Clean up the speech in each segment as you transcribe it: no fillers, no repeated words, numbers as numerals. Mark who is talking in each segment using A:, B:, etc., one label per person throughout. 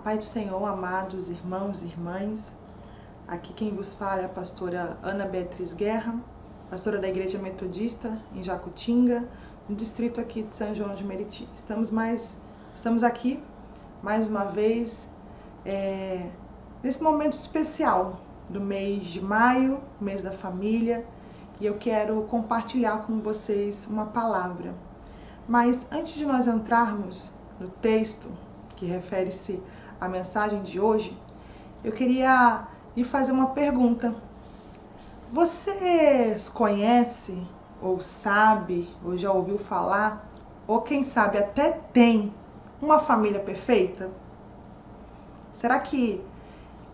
A: paz do Senhor, amados irmãos e irmãs. Aqui quem vos fala é a pastora Ana Beatriz Guerra, pastora da Igreja Metodista em Jacutinga, no distrito aqui de São João de Meriti. Estamos aqui mais uma vez nesse momento especial do mês de maio, mês da família, e eu quero compartilhar com vocês uma palavra. Mas antes de nós entrarmos no texto que refere-se à mensagem de hoje, eu queria lhe fazer uma pergunta. Vocês conhecem, ou sabe, ou já ouviu falar, ou quem sabe até tem uma família perfeita? Será que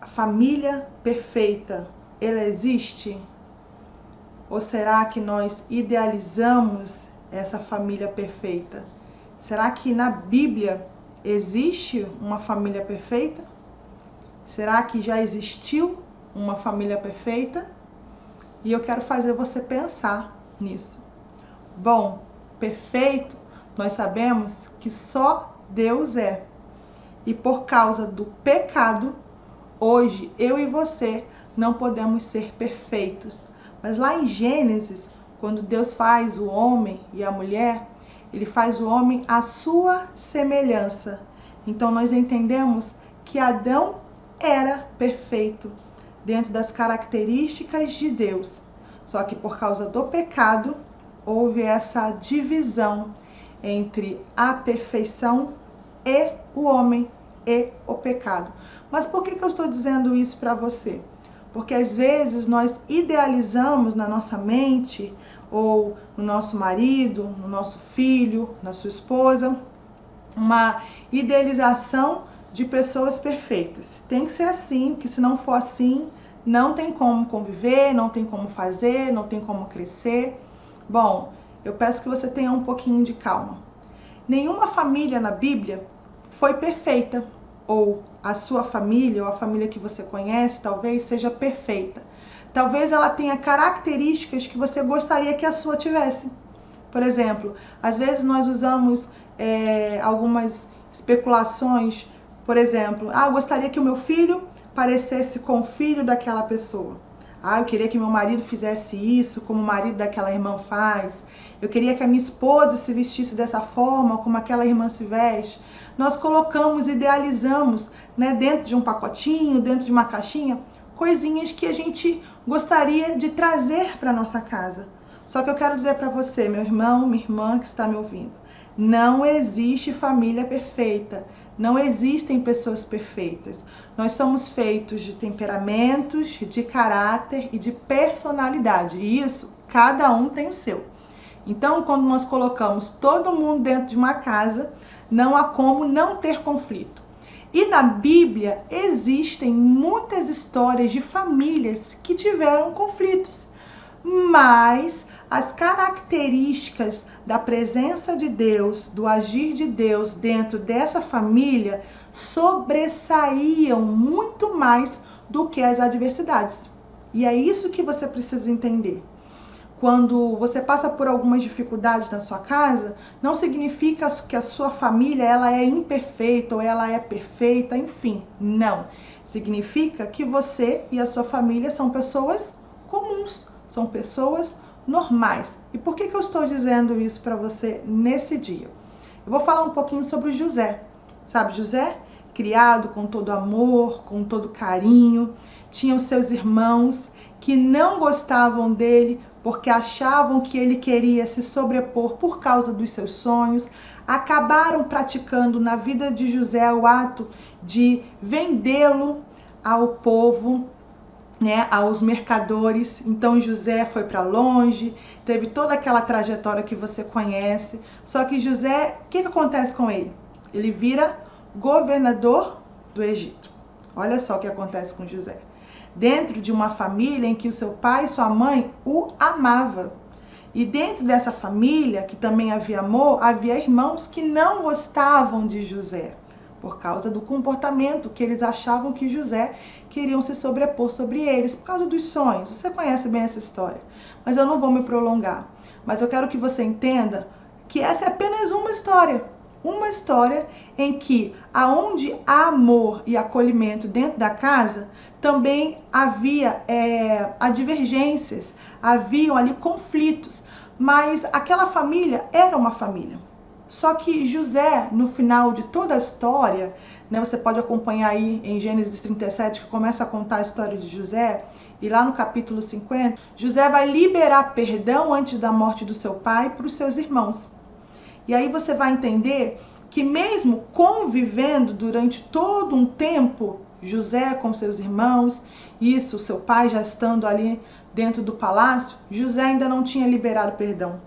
A: a família perfeita, ela existe? Ou será que nós idealizamos essa família perfeita? Será que na Bíblia existe uma família perfeita? Será que já existiu uma família perfeita? E eu quero fazer você pensar nisso. Bom, perfeito, nós sabemos que só Deus é. E por causa do pecado, hoje eu e você não podemos ser perfeitos. Mas lá em Gênesis, quando Deus faz o homem e a mulher, Ele faz o homem à sua semelhança. Então nós entendemos que Adão era perfeito, dentro das características de Deus. Só que por causa do pecado, houve essa divisão entre a perfeição e o homem e o pecado. Mas por que eu estou dizendo isso para você? Porque às vezes nós idealizamos na nossa mente, ou no nosso marido, no nosso filho, na sua esposa, uma idealização de pessoas perfeitas. Tem que ser assim, porque se não for assim, não tem como conviver, não tem como fazer, não tem como crescer. Bom, eu peço que você tenha um pouquinho de calma. Nenhuma família na Bíblia foi perfeita, ou a sua família, ou a família que você conhece, talvez seja perfeita. Talvez ela tenha características que você gostaria que a sua tivesse. Por exemplo, às vezes nós usamos algumas especulações. Por exemplo, eu gostaria que o meu filho parecesse com o filho daquela pessoa. Eu queria que meu marido fizesse isso como o marido daquela irmã faz. Eu queria que a minha esposa se vestisse dessa forma como aquela irmã se veste. Nós colocamos, idealizamos, dentro de um pacotinho, dentro de uma caixinha, coisinhas que a gente gostaria de trazer para nossa casa. Só que eu quero dizer para você, meu irmão, minha irmã que está me ouvindo, não existe família perfeita. Não existem pessoas perfeitas. Nós somos feitos de temperamentos, de caráter e de personalidade. E isso, cada um tem o seu. Então, quando nós colocamos todo mundo dentro de uma casa, não há como não ter conflito. E na Bíblia existem muitas histórias de famílias que tiveram conflitos. Mas as características da presença de Deus, do agir de Deus dentro dessa família sobressaíam muito mais do que as adversidades. E é isso que você precisa entender. Quando você passa por algumas dificuldades na sua casa, não significa que a sua família ela é imperfeita ou ela é perfeita, enfim, não. Significa que você e a sua família são pessoas comuns, são pessoas normais. E por que eu estou dizendo isso para você nesse dia? Eu vou falar um pouquinho sobre José. Sabe, José, criado com todo amor, com todo carinho, tinha os seus irmãos que não gostavam dele porque achavam que ele queria se sobrepor por causa dos seus sonhos, acabaram praticando na vida de José o ato de vendê-lo ao povo, aos mercadores. Então José foi para longe, teve toda aquela trajetória que você conhece. Só que José, o que acontece com ele? Ele vira governador do Egito. Olha só o que acontece com José. Dentro de uma família em que o seu pai e sua mãe o amavam. E dentro dessa família, que também havia amor, havia irmãos que não gostavam de José, por causa do comportamento que eles achavam que José queriam se sobrepor sobre eles, por causa dos sonhos. Você conhece bem essa história, mas eu não vou me prolongar. Mas eu quero que você entenda que essa é apenas uma história. uma história em que, aonde há amor e acolhimento dentro da casa, também havia divergências, haviam ali conflitos, mas aquela família era uma família. Só que José, no final de toda a história, né, você pode acompanhar aí em Gênesis 37, que começa a contar a história de José, e lá no capítulo 50, José vai liberar perdão antes da morte do seu pai para os seus irmãos. E aí você vai entender que mesmo convivendo durante todo um tempo, José com seus irmãos, isso, seu pai já estando ali dentro do palácio, José ainda não tinha liberado perdão.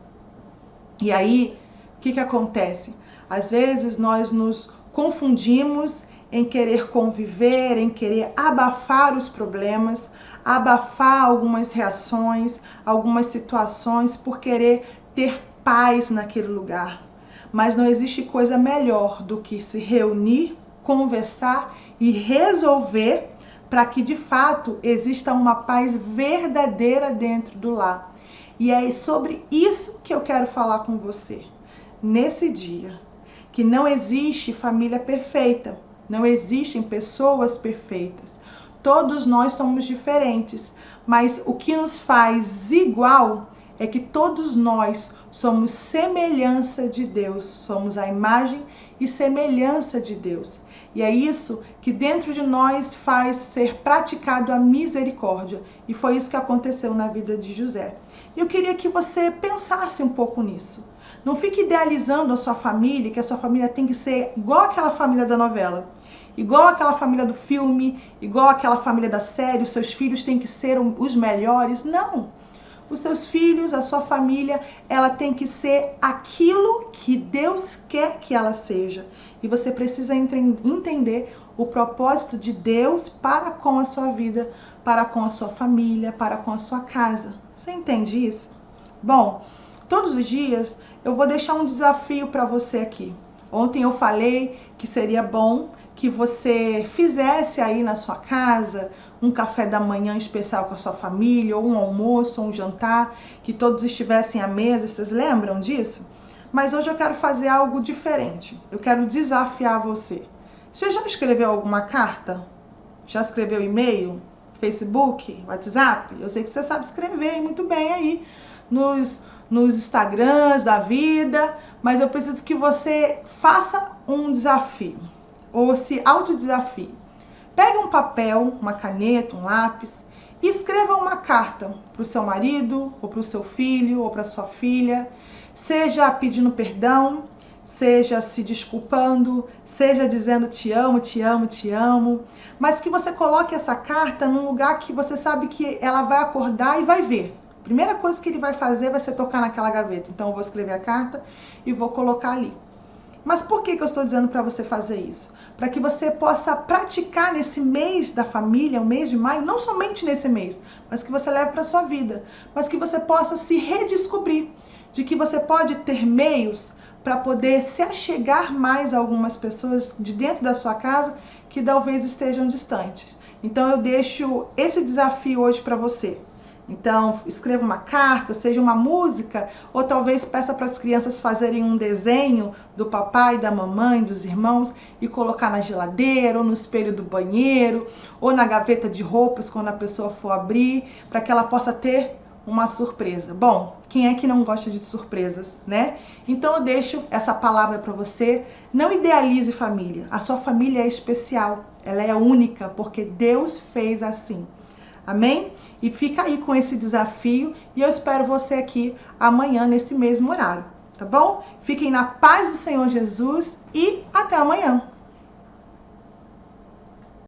A: E aí, o que acontece? Às vezes nós nos confundimos em querer conviver, em querer abafar os problemas, abafar algumas reações, algumas situações por querer ter paz naquele lugar. Mas não existe coisa melhor do que se reunir, conversar e resolver para que de fato exista uma paz verdadeira dentro do lar. E é sobre isso que eu quero falar com você nesse dia, que não existe família perfeita, não existem pessoas perfeitas. Todos nós somos diferentes, mas o que nos faz igual é que todos nós somos semelhança de Deus, somos a imagem e semelhança de Deus. E é isso que dentro de nós faz ser praticado a misericórdia. E foi isso que aconteceu na vida de José. E eu queria que você pensasse um pouco nisso. Não fique idealizando a sua família, que a sua família tem que ser igual aquela família da novela, igual aquela família do filme, igual aquela família da série, os seus filhos têm que ser os melhores. Não! Os seus filhos, a sua família, ela tem que ser aquilo que Deus quer que ela seja. E você precisa entender o propósito de Deus para com a sua vida, para com a sua família, para com a sua casa. Você entende isso? Bom, todos os dias eu vou deixar um desafio para você aqui. Ontem eu falei que seria bom que você fizesse aí na sua casa um café da manhã especial com a sua família, ou um almoço, ou um jantar, que todos estivessem à mesa. Vocês lembram disso? Mas hoje eu quero fazer algo diferente. Eu quero desafiar você. Você já escreveu alguma carta? Já escreveu e-mail? Facebook? WhatsApp? Eu sei que você sabe escrever muito bem aí nos Instagrams da vida, mas eu preciso que você faça um desafio, ou se autodesafie. Pegue um papel, uma caneta, um lápis e escreva uma carta para o seu marido, ou para o seu filho, ou para a sua filha, seja pedindo perdão, seja se desculpando, seja dizendo te amo, te amo, te amo, mas que você coloque essa carta num lugar que você sabe que ela vai acordar e vai ver. A primeira coisa que ele vai fazer vai ser tocar naquela gaveta. Então eu vou escrever a carta e vou colocar ali. Mas por que eu estou dizendo para você fazer isso? Para que você possa praticar nesse mês da família, o mês de maio, não somente nesse mês, mas que você leve para a sua vida, mas que você possa se redescobrir, de que você pode ter meios para poder se achegar mais a algumas pessoas de dentro da sua casa que talvez estejam distantes. Então eu deixo esse desafio hoje para você. Então, escreva uma carta, seja uma música, ou talvez peça para as crianças fazerem um desenho do papai, da mamãe, dos irmãos e colocar na geladeira, ou no espelho do banheiro, ou na gaveta de roupas quando a pessoa for abrir, para que ela possa ter uma surpresa. Bom, quem é que não gosta de surpresas, né? Então eu deixo essa palavra para você. Não idealize família. A sua família é especial, ela é única, porque Deus fez assim. Amém? E fica aí com esse desafio e eu espero você aqui amanhã nesse mesmo horário, tá bom? Fiquem na paz do Senhor Jesus e até amanhã.